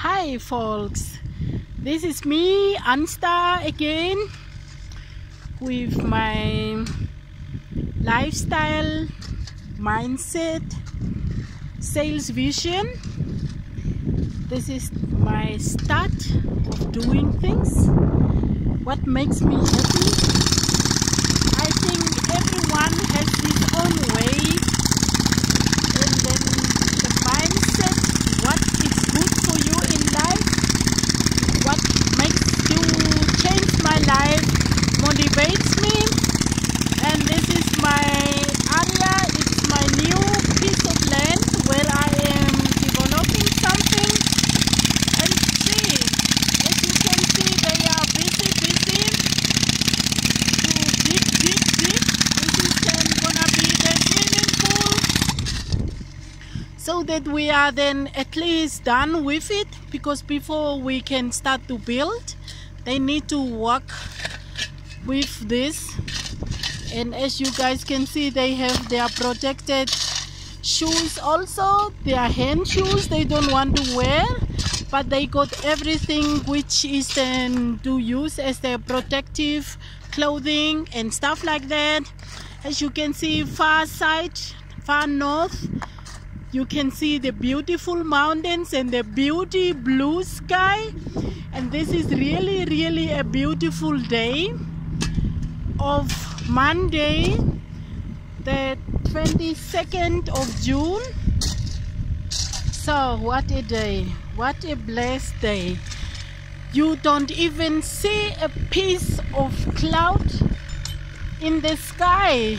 Hi folks, this is me, Ansta, again with my lifestyle, mindset, sales vision. This is my start of doing things. What makes me happy? I think everyone has his own way, and then the mindset, what is good for you in life, what makes you change my life, motivates me. And this is my area, it's my new piece of land where I am developing something. And see, as you can see, they are busy to dig. This is then gonna be the swimming pool, so that we are then at least done with it, because before we can start to build, they need to work with this. And as you guys can see, they have their protected shoes also, their hand shoes they don't want to wear, but they got everything which is then to use as their protective clothing and stuff like that. As you can see, far side, far north, you can see the beautiful mountains and the beauty blue sky. And this is really a beautiful day of Monday, the 22nd of June. So what a day, what a blessed day. You don't even see a piece of cloud in the sky.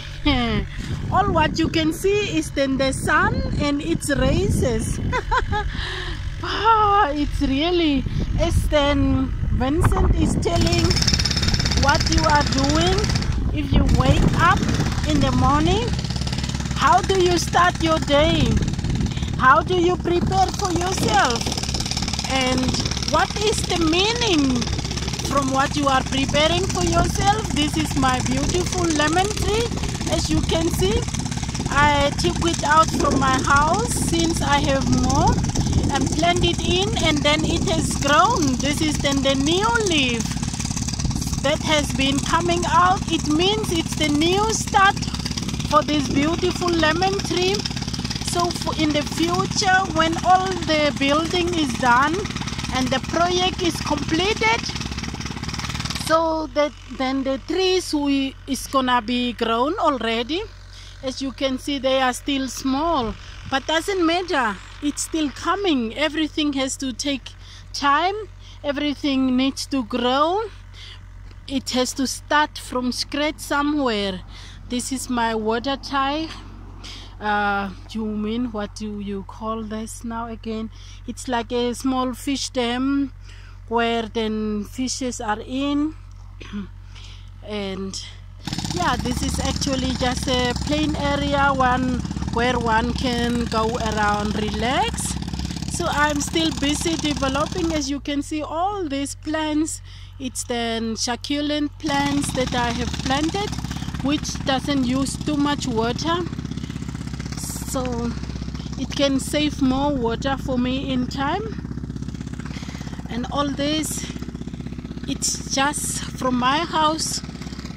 All what you can see is then the sun and its rays. It's really, as then Vincent is telling what you are doing. If you wake up in the morning, how do you start your day? How do you prepare for yourself? And what is the meaning from what you are preparing for yourself? This is my beautiful lemon tree. As you can see, I took it out from my house since I have more and planted it in, and then it has grown. This is then the new leaf that has been coming out. It means it's the new start for this beautiful lemon tree. So in the future, when all the building is done and the project is completed, so that then the trees is gonna be grown already. As you can see, they are still small, but doesn't matter, it's still coming. Everything has to take time, everything needs to grow. It has to start from scratch somewhere. This is my water tank. You mean, what do you call this now again? It's like a small fish dam where then fishes are in. And yeah, this is actually just a plain area, where one can go around, relax. So I'm still busy developing. As you can see, all these plants, it's then succulent plants that I have planted, which doesn't use too much water, so it can save more water for me in time. And all this, it's just from my house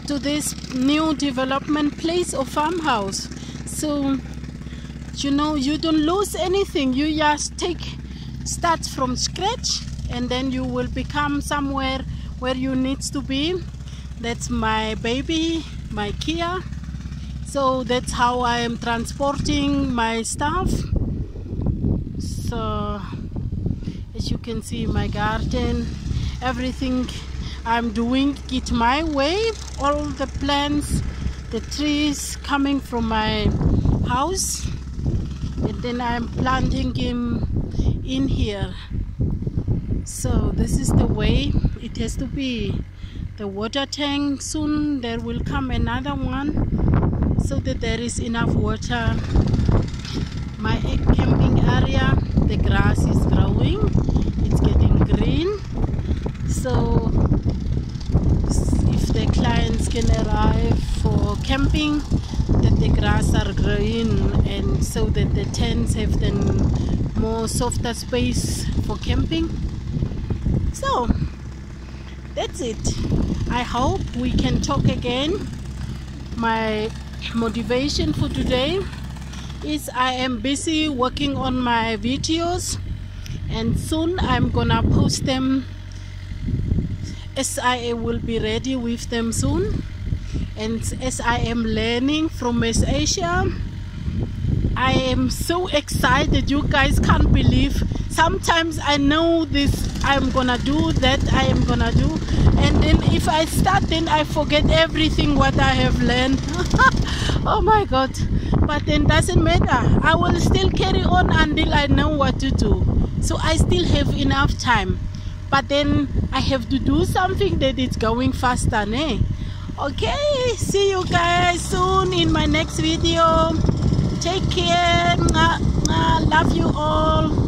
to this new development place or farmhouse. So you know, you don't lose anything, you just start from scratch, and then you will become somewhere where you need to be. That's my baby, my Kia. So that's how I am transporting my stuff. So as you can see, my garden, everything I'm doing it my way. All the plants, the trees coming from my house, and then I'm planting him in here. So this is the way it has to be. The water tank, soon there will come another one, so that there is enough water. My camping area, the grass is growing, it's getting green. So if the clients can arrive for camping, that the grass are green, and so that the tents have then more softer space for camping. So that's it. I hope we can talk again. My motivation for today is I am busy working on my videos, and soon I'm gonna post them. SIA will be ready with them soon, and as I am learning from Miss Asia, I am so excited. You guys can't believe. Sometimes I know this, I'm gonna do that, I am gonna do, and then if I start, then I forget everything what I have learned. Oh my God. But then doesn't matter, I will still carry on until I know what to do. So I still have enough time, but then I have to do something that is going faster, ne? Okay, see you guys soon in my next video. Take care. Love you all.